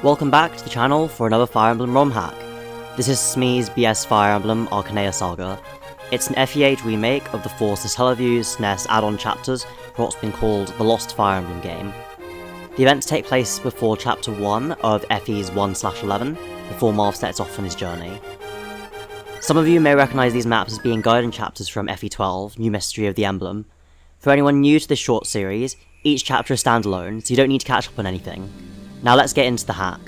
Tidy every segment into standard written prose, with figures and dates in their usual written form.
Welcome back to the channel for another Fire Emblem ROM hack. This is SNES Fire Emblem Archanea Saga. It's an FE3 remake of the 4 Satellaview SNES add-on chapters for what's been called the Lost Fire Emblem game. The events take place before Chapter 1 of FE's 1/11, before Marth sets off on his journey. Some of you may recognise these maps as being guidance chapters from FE12, New Mystery of the Emblem. For anyone new to this short series, each chapter is standalone, so you don't need to catch up on anything. Now let's get into the hack.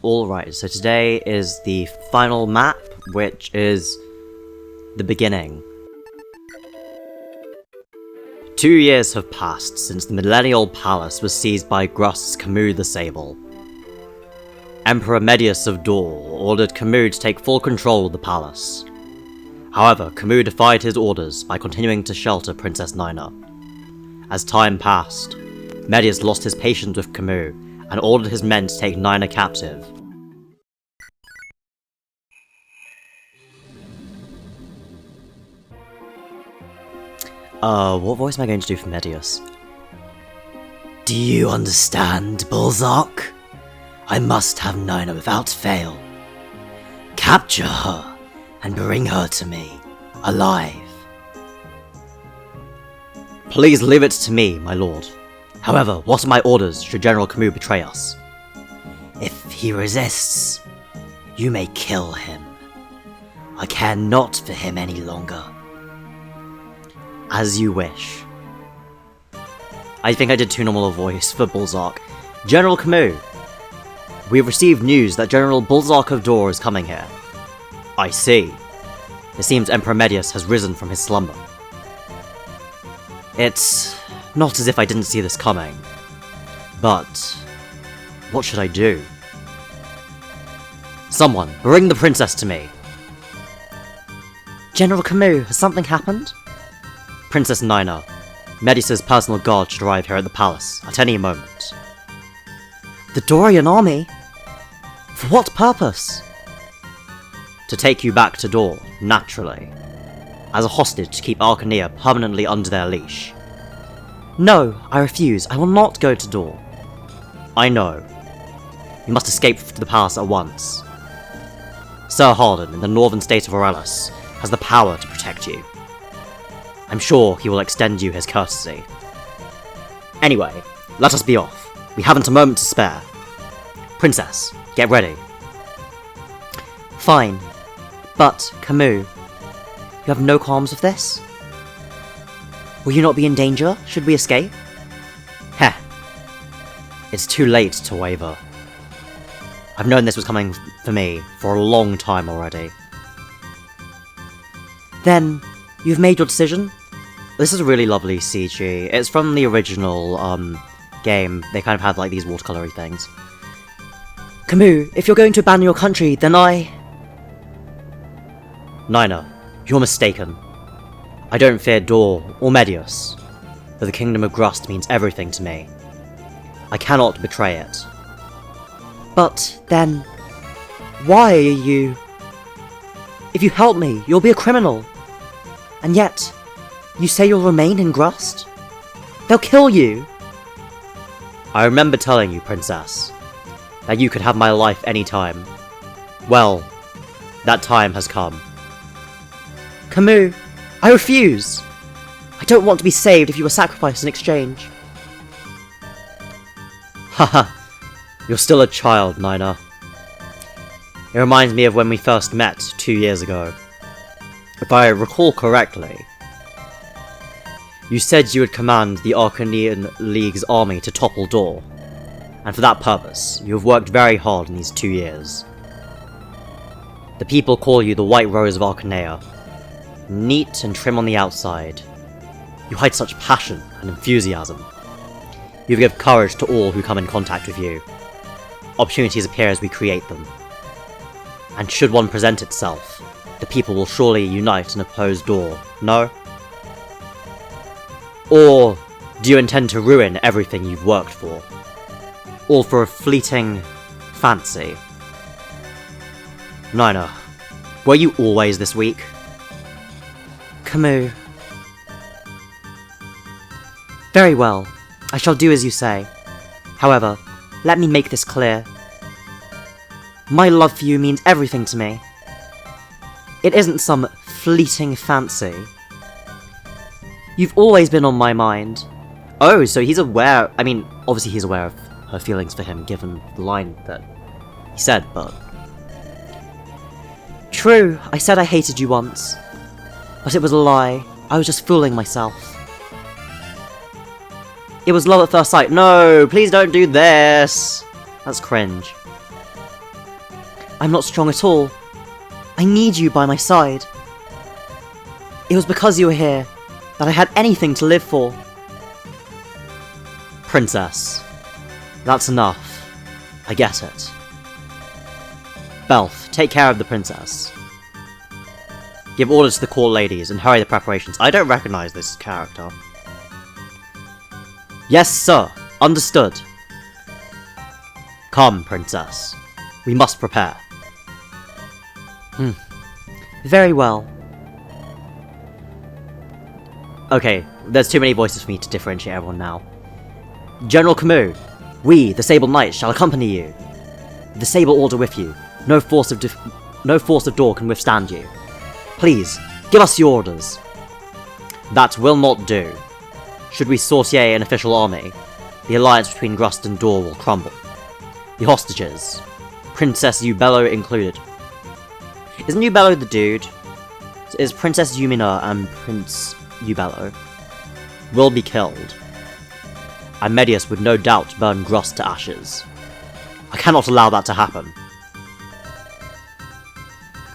Alright, so today is the final map, which is the beginning. 2 years have passed since the Millennial Palace was seized by Grust's Camus the Sable. Emperor Medius of Dor ordered Camus to take full control of the palace. However, Camus defied his orders by continuing to shelter Princess Nyna. As time passed, Medius lost his patience with Camus and ordered his men to take Nyna captive. What voice am I going to do for Medius? Do you understand, Bullsark? I must have Nyna without fail. Capture her and bring her to me, alive. Please leave it to me, my lord. However, what are my orders should General Camus betray us? If he resists, you may kill him. I care not for him any longer. As you wish. I think I did too normal a voice for Bullsark. General Camus! We have received news that General Bullsark of Dor is coming here. I see. It seems Emperor Medius has risen from his slumber. It's not as if I didn't see this coming. But what should I do? Someone, bring the princess to me! General Camus, has something happened? Princess Nyna, Medius' personal guard should arrive here at the palace at any moment. The Dorian army? For what purpose? To take you back to Dor, naturally. As a hostage to keep Archanea permanently under their leash. No, I refuse. I will not go to Dor. I know. You must escape to the palace at once. Sir Harden, in the northern state of Aurelis, has the power to protect you. I'm sure he will extend you his courtesy. Anyway, let us be off. We haven't a moment to spare. Princess, get ready. Fine. But, Camus, you have no qualms with this? Will you not be in danger, should we escape? Heh. It's too late to waver. I've known this was coming for me for a long time already. Then, you've made your decision? This is a really lovely CG. It's from the original, game. They kind of have, like, these watercolory things. Camus, if you're going to abandon your country, then Nyna, you're mistaken. I don't fear Dor or Medius, but the Kingdom of Grust means everything to me. I cannot betray it. But, then, why are you... If you help me, you'll be a criminal. And yet, you say you'll remain in Grust? They'll kill you! I remember telling you, Princess, that you could have my life anytime. Well, that time has come. Camus, I refuse! I don't want to be saved if you were sacrificed in exchange. Haha, you're still a child, Nyna. It reminds me of when we first met 2 years ago. If I recall correctly, you said you would command the Archanean League's army to topple Dor, and for that purpose, you have worked very hard in these 2 years. The people call you the White Rose of Archanea. Neat and trim on the outside, you hide such passion and enthusiasm. You give courage to all who come in contact with you. Opportunities appear as we create them. And should one present itself, the people will surely unite and oppose Dor, no? Or do you intend to ruin everything you've worked for? All for a fleeting fancy? Nyna, were you always this weak? Camus. Very well, I shall do as you say. However, let me make this clear. My love for you means everything to me. It isn't some fleeting fancy. You've always been on my mind. Oh, so he's aware, I mean, obviously he's aware of her feelings for him given the line that he said, but... True, I said I hated you once. But it was a lie. I was just fooling myself. It was love at first sight. No, please don't do this. That's cringe. I'm not strong at all. I need you by my side. It was because you were here that I had anything to live for. Princess. That's enough. I get it. Belf, take care of the princess. Give orders to the court ladies and hurry the preparations. I don't recognize this character. Yes, sir. Understood. Come, princess. We must prepare. Very well. Okay, there's too many voices for me to differentiate everyone now. General Camus, we, the Sable Knights, shall accompany you. The Sable Order with you. No force of door can withstand you. Please, give us your orders. That will not do. Should we sortier an official army, the alliance between Grust and Dor will crumble. The hostages, Princess Eubello included. Isn't Eubello the dude? Is Princess Eumina and Prince Eubello will be killed. And Medius would no doubt burn Grust to ashes. I cannot allow that to happen.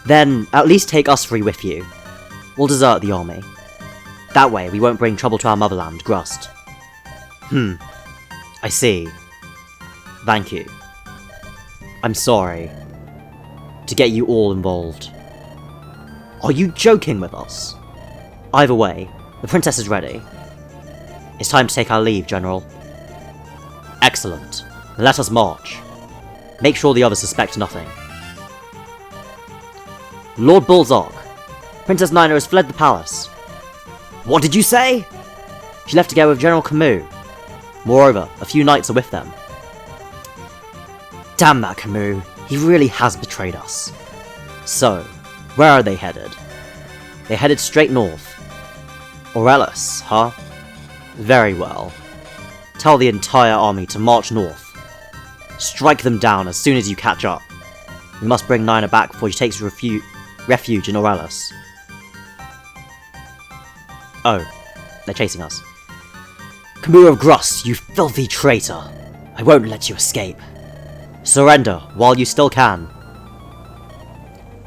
Then, at least take us three with you. We'll desert the army. That way, we won't bring trouble to our motherland, Grust. I see. Thank you. I'm sorry to get you all involved. Are you joking with us? Either way, the princess is ready. It's time to take our leave, General. Excellent. Let us march. Make sure the others suspect nothing. Lord Bulzog, Princess Nyna has fled the palace. What did you say? She left to go with General Camus. Moreover, a few knights are with them. Damn that Camus, he really has betrayed us. So, where are they headed? They headed straight north. Aurelis, huh? Very well. Tell the entire army to march north. Strike them down as soon as you catch up. We must bring Nyna back before she takes refuge in Aurelis. Oh, they're chasing us. Camus of Grust, you filthy traitor! I won't let you escape. Surrender while you still can.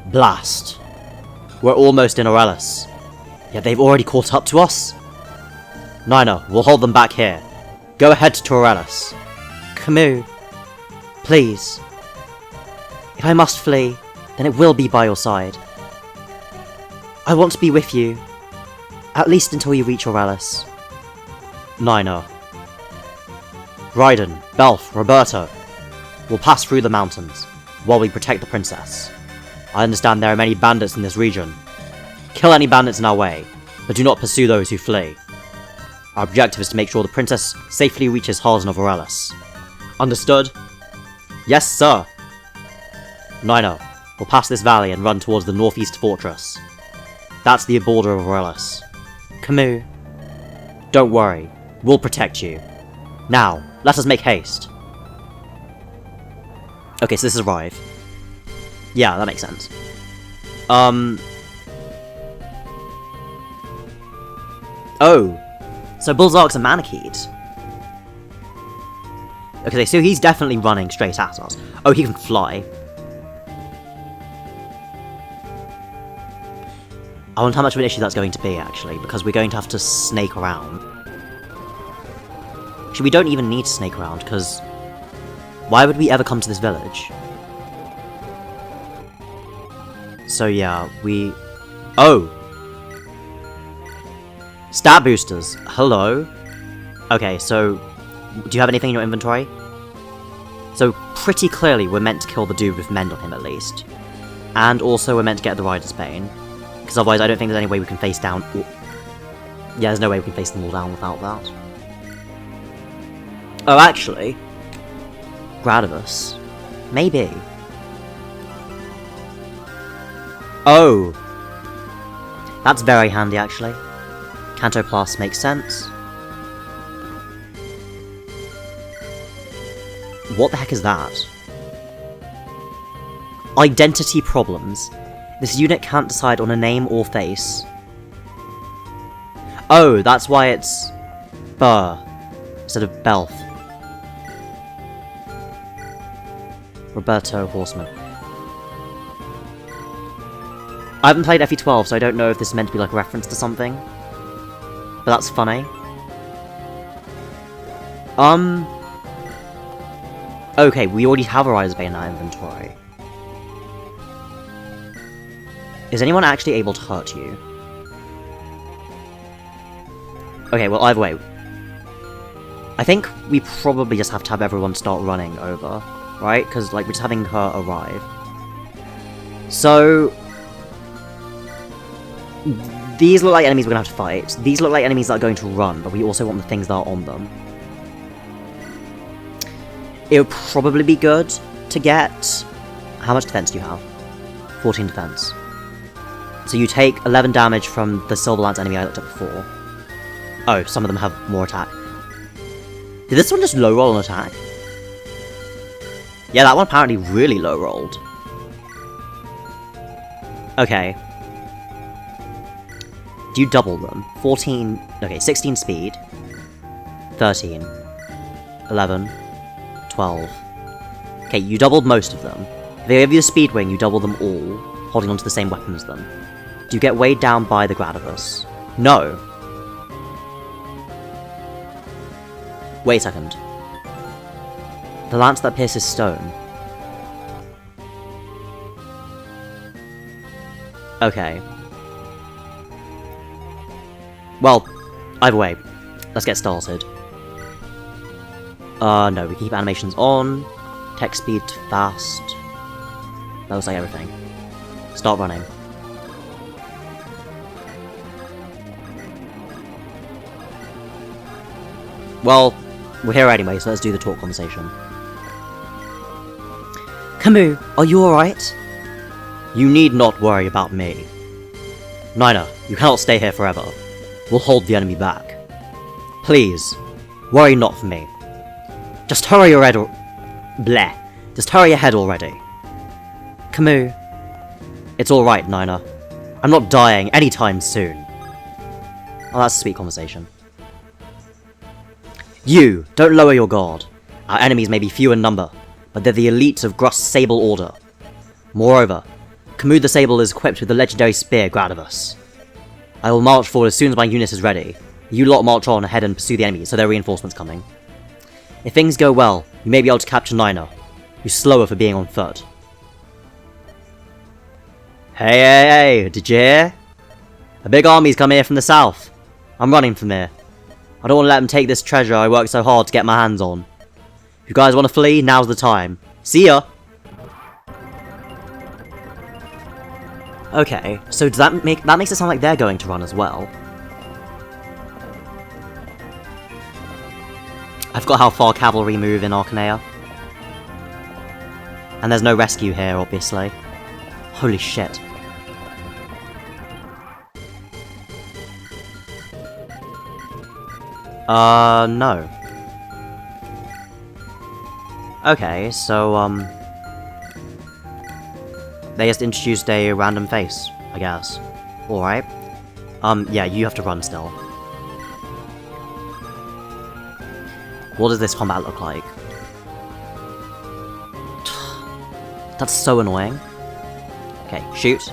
Blast. We're almost in Aurelis. Yet they've already caught up to us? Nyna, we'll hold them back here. Go ahead to Aurelis. Camus, please. If I must flee, then it will be by your side. I want to be with you, at least until you reach Aurelis. Nyna. Raiden, Belf, Roberto. We'll pass through the mountains, while we protect the princess. I understand there are many bandits in this region. Kill any bandits in our way, but do not pursue those who flee. Our objective is to make sure the princess safely reaches Harzen of Aurelis. Understood? Yes, sir! Nyna, we'll pass this valley and run towards the northeast fortress. That's the border of Aurelis. Camus. Don't worry, we'll protect you. Now, let us make haste. Okay, so this is arrive. Yeah, that makes sense. Oh. So Bulzark's a Manakete. Okay, so he's definitely running straight at us. Oh, he can fly. I wonder how much of an issue that's going to be, actually, because we're going to have to snake around. Actually, we don't even need to snake around, because... why would we ever come to this village? So yeah, we... oh! Stat boosters! Hello? Okay, so... do you have anything in your inventory? So, pretty clearly we're meant to kill the dude with mend on him, at least. And also we're meant to get the Rider's Bane. Because otherwise I don't think there's any way we can face down... yeah, there's no way we can face them all down without that. Oh, actually... Gradivus? Maybe. Oh! That's very handy, actually. Canto Plus makes sense. What the heck is that? Identity problems. This unit can't decide on a name or face. Oh, that's why it's Burr instead of Belf. Roberto Horseman. I haven't played FE12, so I don't know if this is meant to be like a reference to something. But that's funny. Okay, we already have a Rise Bane in our inventory. Is anyone actually able to hurt you? Okay, well, either way. I think we probably just have to have everyone start running over, right? Because, like, we're just having her arrive. So... these look like enemies we're gonna have to fight. These look like enemies that are going to run, but we also want the things that are on them. It would probably be good to get... How much defense do you have? 14 defense. So you take 11 damage from the Silver Lance enemy I looked at before. Oh, some of them have more attack. Did this one just low roll an attack? Yeah, that one apparently really low rolled. Okay. Do you double them? 14... Okay, 16 speed. 13. 11. 12. Okay, you doubled most of them. If they give you a speed wing, you double them all, holding onto the same weapon as them. Do you get weighed down by the Gradivus? No. Wait a second. The lance that pierces stone. Okay. Well, either way, let's get started. No, we keep animations on. Text speed fast. That looks like everything. Start running. Well, we're here anyway, so let's do the talk conversation. Camus, are you alright? You need not worry about me. Nyna, you cannot stay here forever. We'll hold the enemy back. Please, worry not for me. Just hurry your head Bleh. Just hurry ahead already. Camus. It's alright, Nyna. I'm not dying anytime soon. Oh, that's a sweet conversation. You, don't lower your guard. Our enemies may be few in number, but they're the elite of Grust's Sable Order. Moreover, Camus the Sable is equipped with the legendary spear Gradivus. I will march forward as soon as my unit is ready. You lot march on ahead and pursue the enemy, so there are reinforcements coming. If things go well, you may be able to capture Nyna, who's slower for being on foot. Hey, did you hear? A big army's come here from the south. I'm running from here. I don't want to let them take this treasure I worked so hard to get my hands on. If you guys want to flee, now's the time. See ya! Okay, so does that makes it sound like they're going to run as well. I forgot how far cavalry move in Archanea. And there's no rescue here, obviously. Holy shit. No. Okay, so, they just introduced a random face, I guess. Alright. Yeah, you have to run still. What does this combat look like? That's so annoying. Okay, shoot.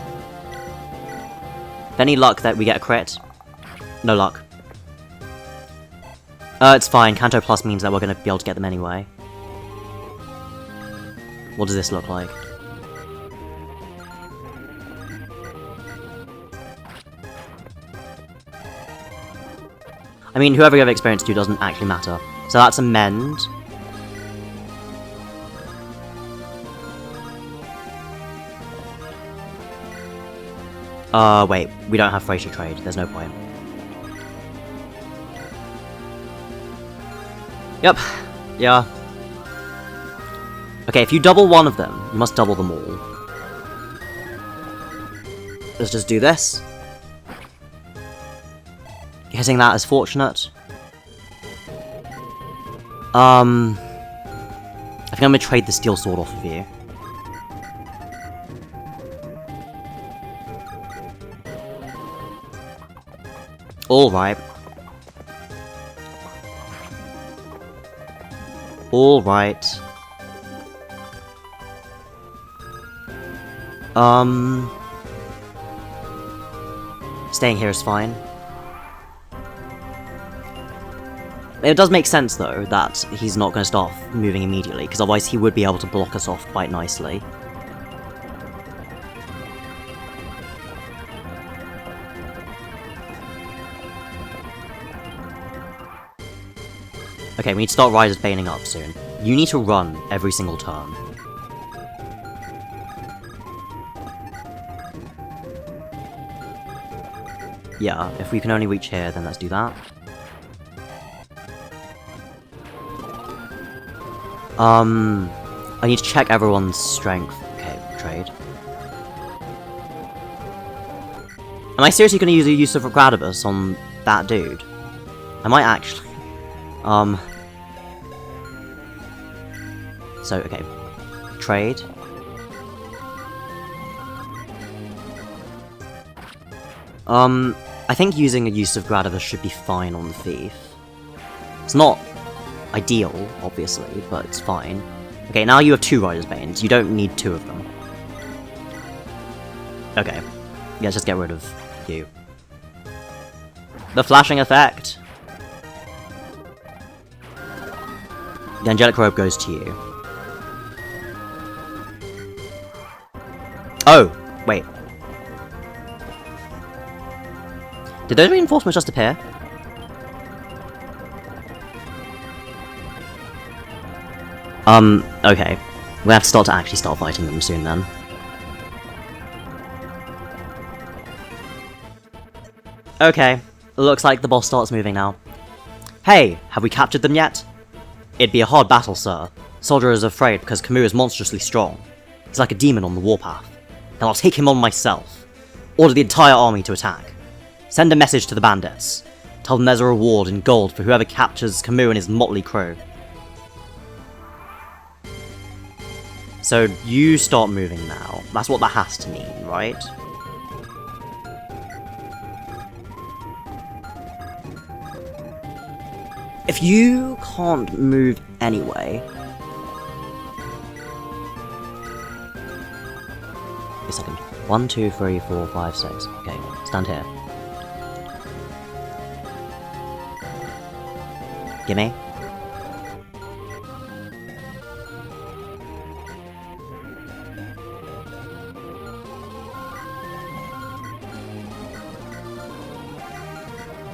Any luck that we get a crit? No luck. It's fine. Canto Plus means that we're going to be able to get them anyway. What does this look like? I mean, whoever you have experience to doesn't actually matter. So that's a mend. Wait. We don't have freighter trade. There's no point. Yep. Yeah. Okay, if you double one of them, you must double them all. Let's just do this. Hitting that is fortunate. I think I'm gonna trade the steel sword off of you. Alright. Alright. Staying here is fine. It does make sense, though, that he's not going to start moving immediately, because otherwise he would be able to block us off quite nicely. Okay, we need to start Riders baiting up soon. You need to run every single turn. Yeah, if we can only reach here, then let's do that. I need to check everyone's strength. Okay, trade. Am I seriously going to use a use of Gradivus on that dude? I might actually. So, okay. Trade. I think using a use of Gradivus should be fine on the thief. It's not ideal, obviously, but it's fine. Okay, now you have 2 Riders Banes. You don't need 2 of them. Okay. Let's just get rid of you. The flashing effect! The Angelic Robe goes to you. Oh! Wait. Did those reinforcements just appear? Okay. We have to actually start fighting them soon then. Okay. Looks like the boss starts moving now. Hey, have we captured them yet? It'd be a hard battle, sir. Soldier is afraid because Camus is monstrously strong. He's like a demon on the warpath. Then I'll take him on myself. Order the entire army to attack. Send a message to the bandits. Tell them there's a reward in gold for whoever captures Camus and his motley crew. So you start moving now. That's what that has to mean, right? If you can't move anyway... Wait a second. 1, 2, 3, 4, 5, 6. Okay, stand here. Gimme.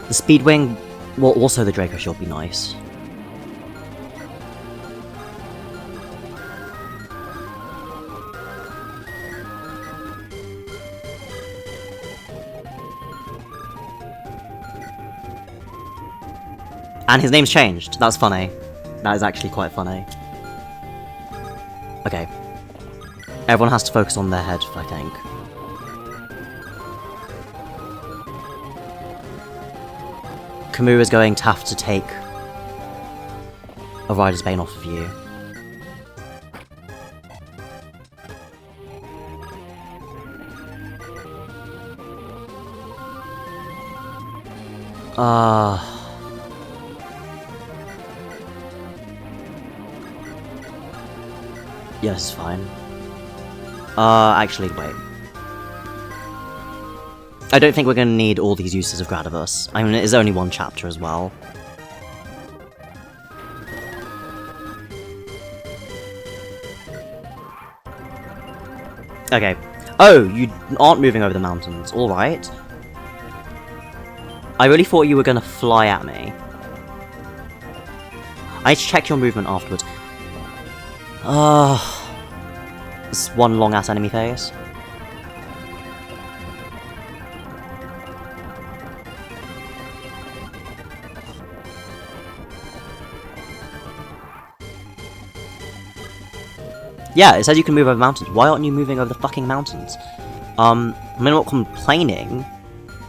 The Speedwing, well, also the Draco Shield would be nice. And his name's changed. That's funny. That is actually quite funny. Okay. Everyone has to focus on their head, I think. Camus is going to have to take a Rider's Bane off of you. Yeah, this is fine. Actually, wait. I don't think we're going to need all these uses of Gradivus. I mean, it is only 1 chapter as well. Okay. Oh, you aren't moving over the mountains. Alright. I really thought you were going to fly at me. I need to check your movement afterwards. It's one long-ass enemy phase. Yeah, it says you can move over mountains. Why aren't you moving over the fucking mountains? I'm not complaining,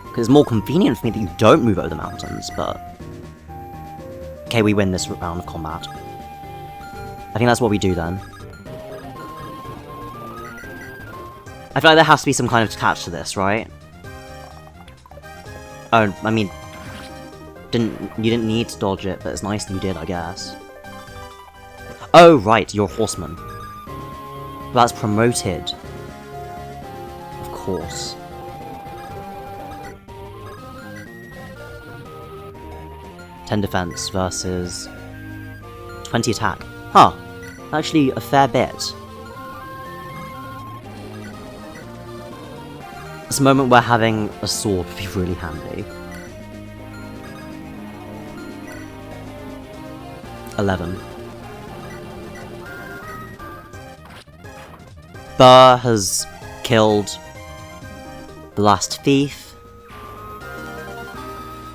because it's more convenient for me that you don't move over the mountains, but... Okay, we win this round of combat. I think that's what we do then. I feel like there has to be some kind of catch to this, right? Oh, I mean... You didn't need to dodge it, but it's nice that you did, I guess. Oh, right, you're a horseman. That's promoted. Of course. "10 defense versus 20 attack. Huh. Actually, a fair bit. It's a moment where having a sword would be really handy. 11. Burr has killed the last thief.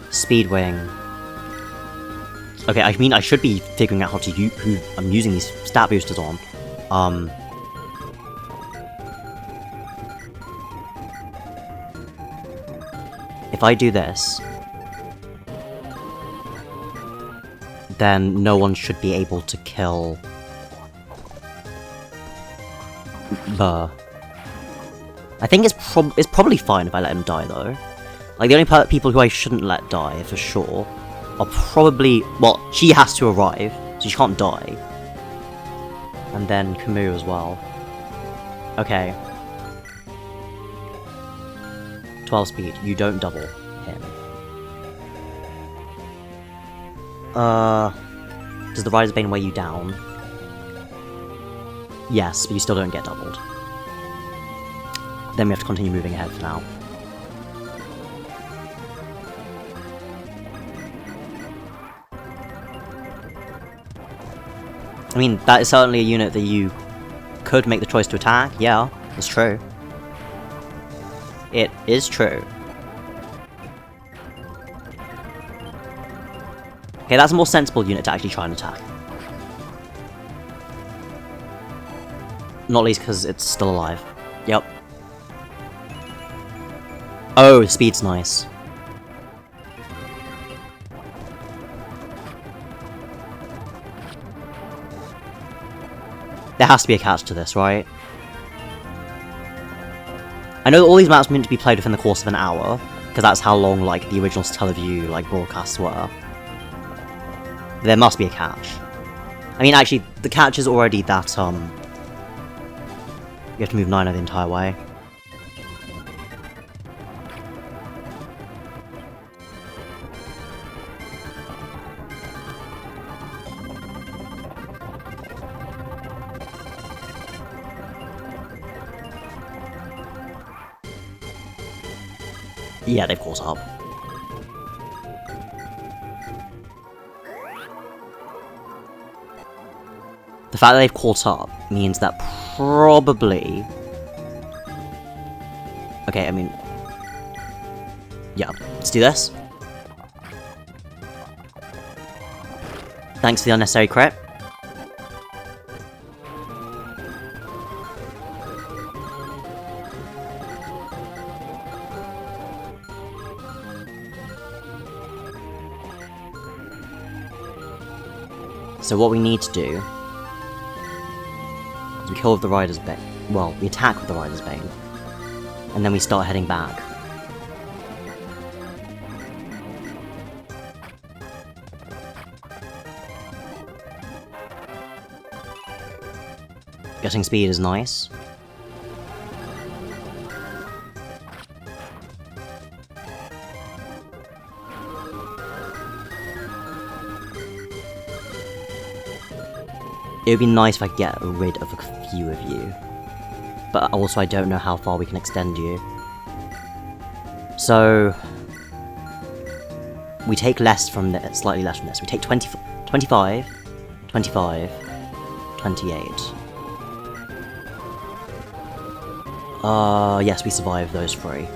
Speedwing. Okay, I mean, I should be figuring out how to who I'm using these stat boosters on. If I do this, then no one should be able to kill Burr. I think it's probably fine if I let him die, though. Like, the only people who I shouldn't let die, for sure, are probably... Well, she has to arrive, so she can't die. And then Camus as well. Okay. 12 speed, you don't double him. Does the Rider's Bane weigh you down? Yes, but you still don't get doubled. Then we have to continue moving ahead for now. I mean, that is certainly a unit that you could make the choice to attack, yeah, it's true. It is true. Okay, that's a more sensible unit to actually try and attack. Not least because it's still alive. Yep. Oh, speed's nice. There has to be a catch to this, right? I know that all these maps are meant to be played within the course of an hour, because that's how long, like, the original Satellaview, like, broadcasts were. There must be a catch. I mean, actually, the catch is already that, you have to move Nyna the entire way. Yeah, they've caught up. The fact that they've caught up means that probably... Okay, I mean... Yeah, let's do this. Thanks for the unnecessary crit. So what we need to do is we kill with the Rider's Bane. Well, we attack with the Rider's Bane. And then we start heading back. Getting speed is nice. It would be nice if I could get rid of a few of you. But also I don't know how far we can extend you. So... we take less from this, slightly less from this. We take 25, 25, 28. Yes, we survive those three.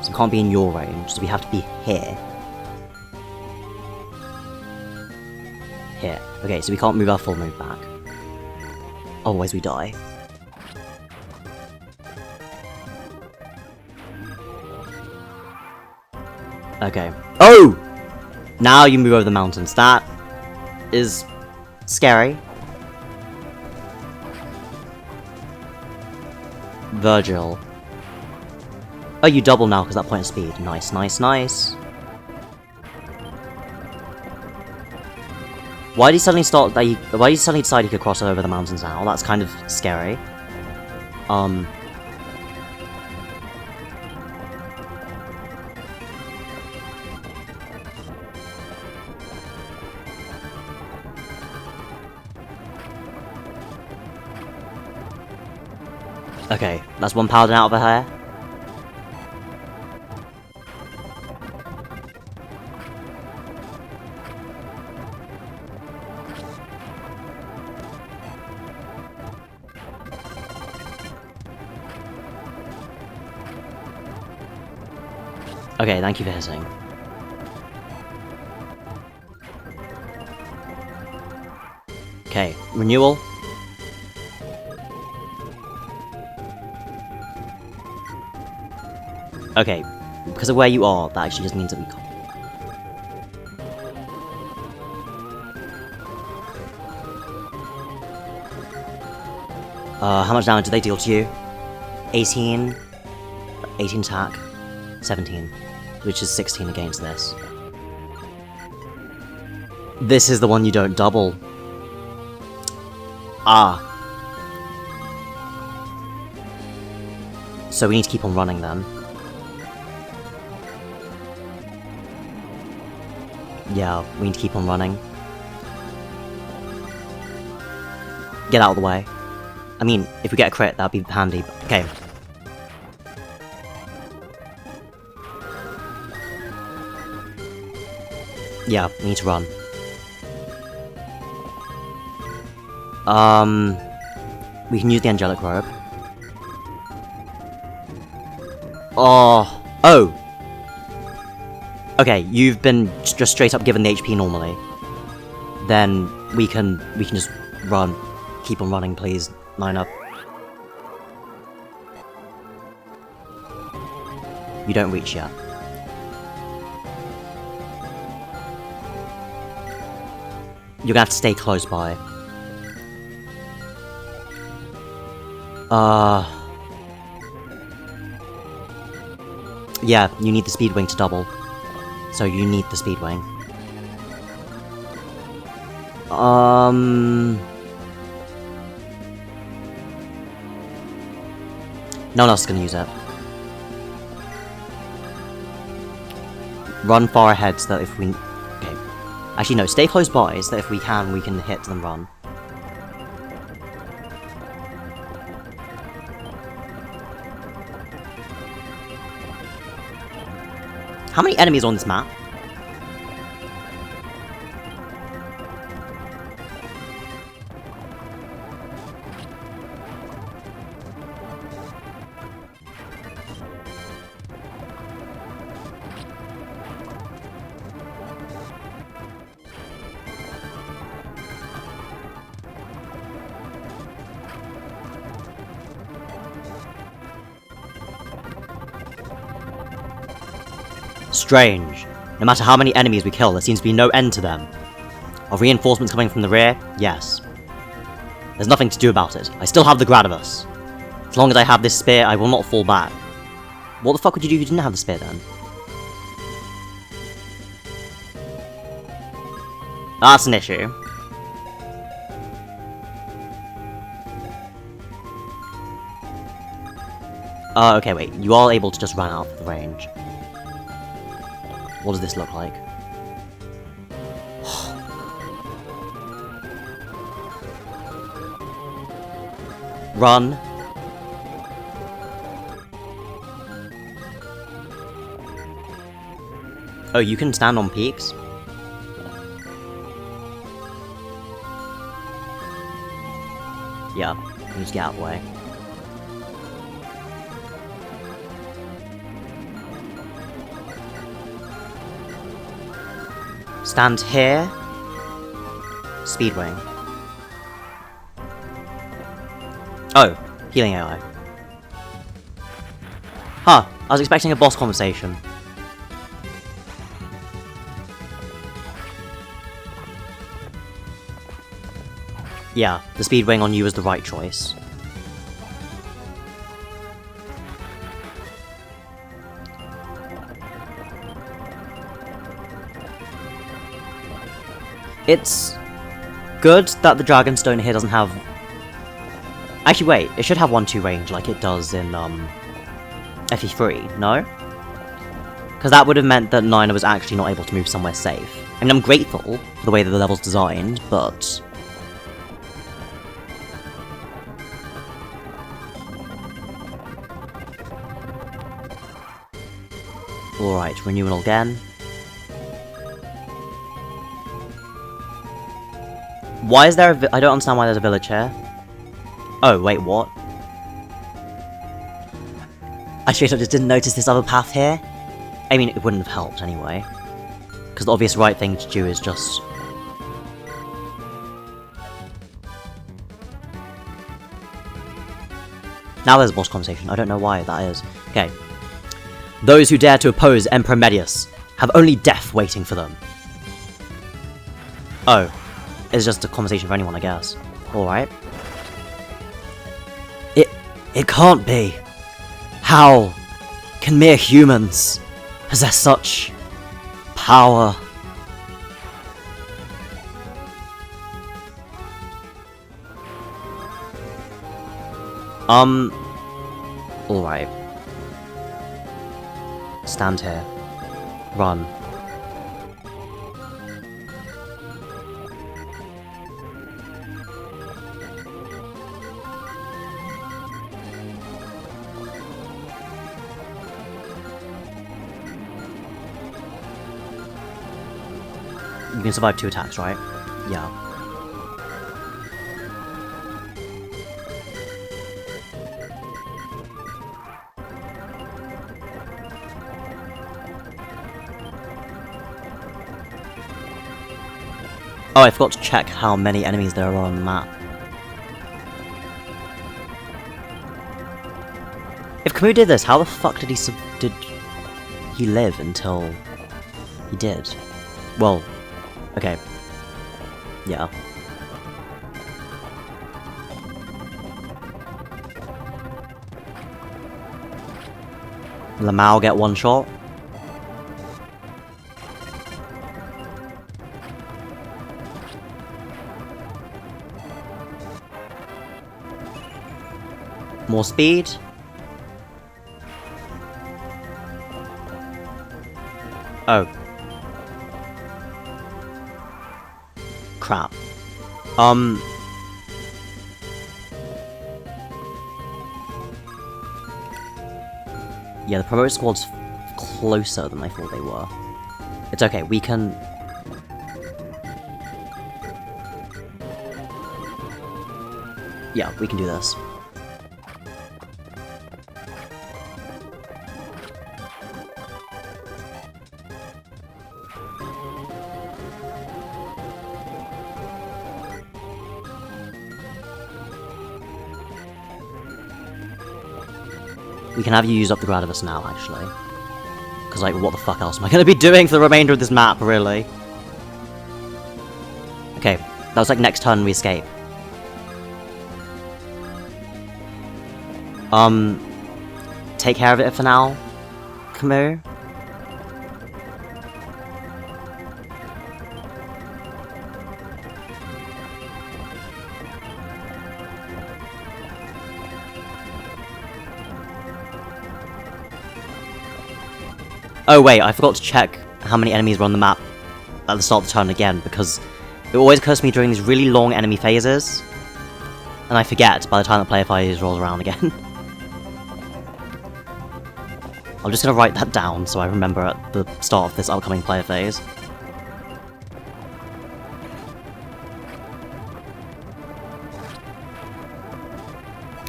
So we can't be in your range, so we have to be here. Here. Okay, so we can't move our full move back. Otherwise we die. Okay. Oh! Now you move over the mountains. That is scary. Virgil. Oh, you double now because that point of speed. Nice, nice, nice. Why did he suddenly start that why did he suddenly decide he could cross over the mountains now? That's kind of scary. Okay, that's one paladin out of her hair. Okay, thank you for hitting. Okay, renewal. Okay, because of where you are, that actually just means that we can't. How much damage do they deal to you? 18 attack, 17, which is 16 against this. This is the one you don't double. Ah. So we need to keep on running then. Yeah, we need to keep on running. Get out of the way. I mean, if we get a crit, that'd be handy. Okay. Yeah, we need to run. We can use the angelic robe. Oh! Okay, you've been just straight up given the HP normally. Then we can just run. Keep on running, please. Line up. You don't reach yet. You're gonna have to stay close by. Yeah, you need the speed wing to double. So you need the speed wing. No one else is gonna use it. Run far ahead so that if we... Okay. Actually, no, stay close by so that if we can hit and run. How many enemies are on this map? Strange. No matter how many enemies we kill, there seems to be no end to them. Are reinforcements coming from the rear? Yes. There's nothing to do about it. I still have the Gradivus. As long as I have this spear, I will not fall back. What the fuck would you do if you didn't have the spear then? That's an issue. Okay, wait. You are able to just run out of the range. What does this look like? Run. Oh, you can stand on peaks? Yeah, you just get out of the way. Stand here. Speedwing. Oh, healing AI. Huh, I was expecting a boss conversation. Yeah, the speed wing on you is the right choice. It's good that the Dragonstone here doesn't have... Actually, wait, it should have 1-2 range like it does in, FE3, no? Because that would have meant that Nyna was actually not able to move somewhere safe. I mean, I'm grateful for the way that the level's designed, but... Alright, renewal again. Why is there a I don't understand why there's a village here. Oh, wait, what? I straight up just didn't notice this other path here. I mean, it wouldn't have helped anyway. Because the obvious right thing to do is just... Now there's a boss conversation. I don't know why that is. Okay. Those who dare to oppose Emperor Medius have only death waiting for them. Oh. It's just a conversation for anyone, I guess. Alright. It can't be. How can mere humans possess such power? Alright. Stand here. Run. You can survive 2 attacks, right? Yeah. Oh, I forgot to check how many enemies there are on the map. If Camus did this, how the fuck did he live until he did? Well, okay. Yeah. Lamau get 1 shot. More speed. Oh. Crap. Yeah, the promoted squad's closer than I thought they were. It's okay, we can... Yeah, we can do this. We can have you use up the Gradivus now, actually. Because, like, what the fuck else am I going to be doing for the remainder of this map, really? Okay, that was like next turn we escape. Take care of it for now, Camus. Oh wait, I forgot to check how many enemies were on the map at the start of the turn again, because it always occurs to me during these really long enemy phases, and I forget by the time the player phase rolls around again. I'm just gonna write that down so I remember at the start of this upcoming player phase.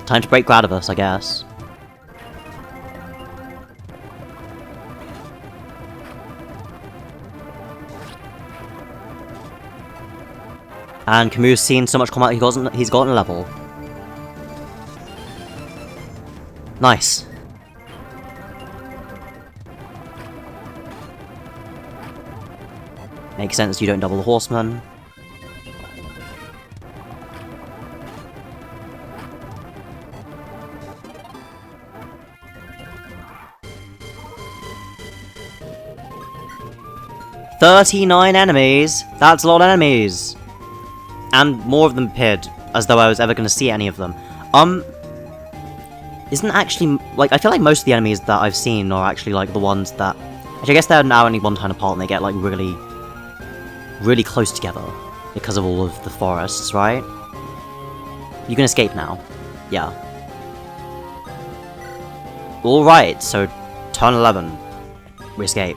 Time to break Gradivus, I guess. And Camus' seen so much combat he's gotten a level. Nice. Makes sense you don't double the horseman. "39 enemies! That's a lot of enemies! And more of them appeared, as though I was ever going to see any of them. Isn't actually, like, I feel like most of the enemies that I've seen are actually, like, the ones that... Actually, I guess they're now only one turn apart and they get, like, really, really close together because of all of the forests, right? You can escape now. Yeah. Alright, so turn 11. We escape.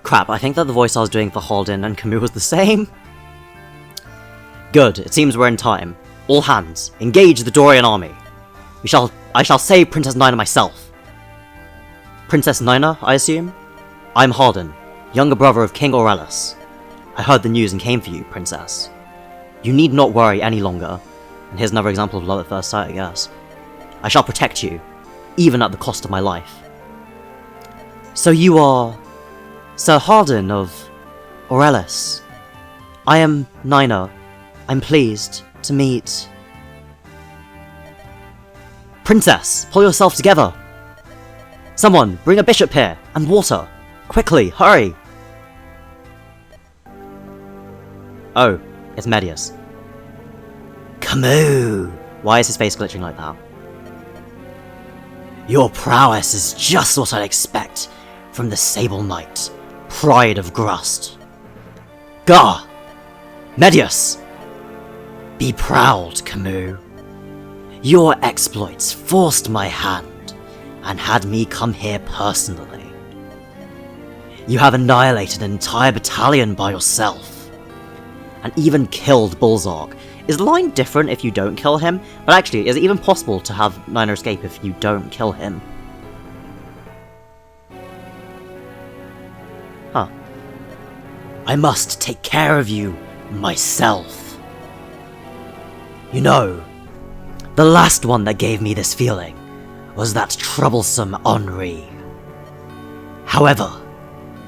Crap, I think that the voice I was doing for Halden and Camus was the same. Good, it seems we're in time. All hands, engage the Dorian army. I shall save Princess Nyna myself. Princess Nyna, I assume? I'm Halden, younger brother of King Aurelis. I heard the news and came for you, Princess. You need not worry any longer. And here's another example of love at first sight, I guess. I shall protect you, even at the cost of my life. So you are... Sir Halden of Aurelis. I am Nyna. I'm pleased to meet... Princess, pull yourself together! Someone, bring a bishop here, and water! Quickly, hurry! Oh, it's Medius. Camus! Why is his face glitching like that? Your prowess is just what I'd expect from the Sable Knight, pride of Grust. Gah! Medius! Be proud, Camus. Your exploits forced my hand, and had me come here personally. You have annihilated an entire battalion by yourself, and even killed Bulzark. Is the line different if you don't kill him? But actually, is it even possible to have Nyna escape if you don't kill him? Huh. I must take care of you myself. You know, the last one that gave me this feeling was that troublesome Henri. However,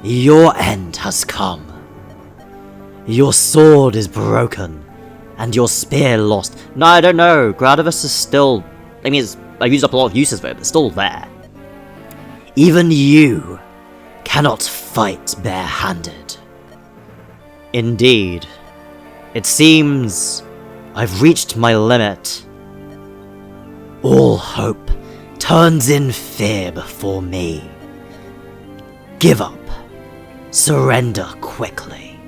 your end has come. Your sword is broken, and your spear lost. No, I don't know. Gradivus is still... I mean, I've used up a lot of uses for it, but it's still there. Even you cannot fight bare-handed. Indeed. It seems I've reached my limit. All hope turns in fear before me. Give up. Surrender quickly.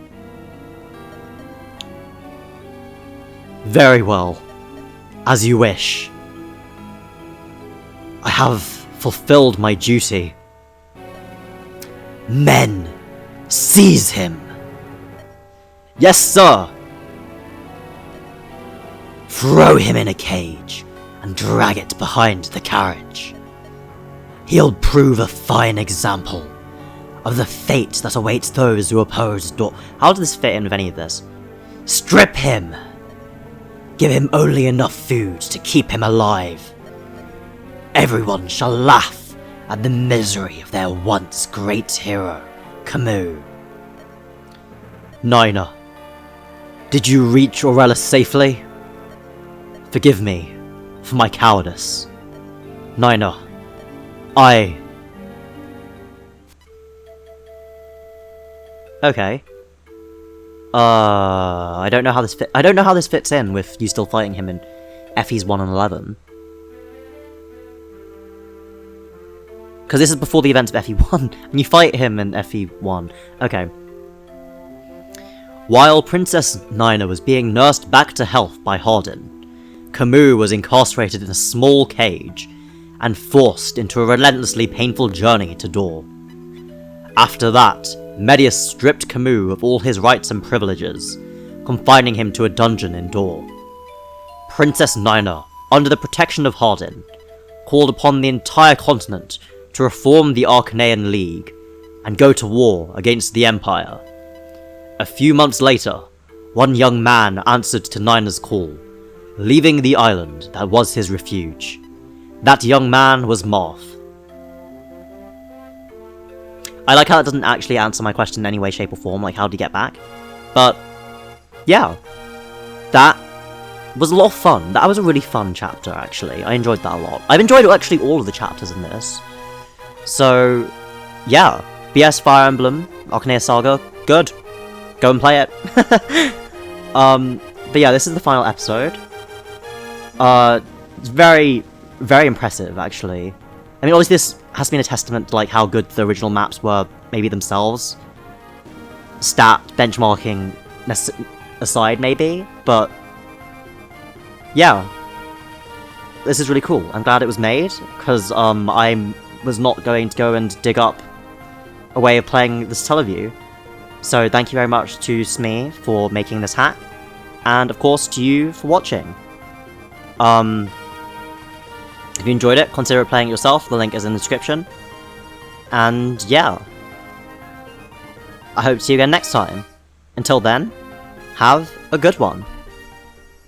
Very well. As you wish. I have fulfilled my duty. Men, seize him. Yes, sir! Throw him in a cage and drag it behind the carriage. He'll prove a fine example of the fate that awaits those who oppose How does this fit in with any of this? Strip him! Give him only enough food to keep him alive. Everyone shall laugh at the misery of their once great hero, Camus. Nyna, did you reach Aurelis safely? Forgive me for my cowardice. Nyna, Okay. I don't know how this fits in with you still fighting him in FE's 1 and 11. Because this is before the events of FE1, and you fight him in FE1. Okay. While Princess Nyna was being nursed back to health by Halden, Camus was incarcerated in a small cage and forced into a relentlessly painful journey to Dor. After that, Medius stripped Camus of all his rights and privileges, confining him to a dungeon in Dor. Princess Nyna, under the protection of Halden, called upon the entire continent to reform the Archanean League and go to war against the Empire. A few months later, one young man answered to Nyna's call, leaving the island that was his refuge. That young man was Marth. I like how it doesn't actually answer my question in any way, shape, or form, like how did he get back? But, yeah. That was a lot of fun. That was a really fun chapter, actually. I enjoyed that a lot. I've enjoyed actually all of the chapters in this. So, yeah. BS Fire Emblem, Archanea Saga, good. Go and play it. But yeah, this is the final episode. It's very, very impressive, actually. I mean, obviously this has been a testament to like how good the original maps were, maybe themselves. Stat benchmarking aside, maybe, but yeah, this is really cool. I'm glad it was made, because I was not going to go and dig up a way of playing the Satellaview. So thank you very much to SME for making this hack, and of course to you for watching. If you enjoyed it, consider playing it yourself, the link is in the description. And yeah, I hope to see you again next time. Until then, have a good one.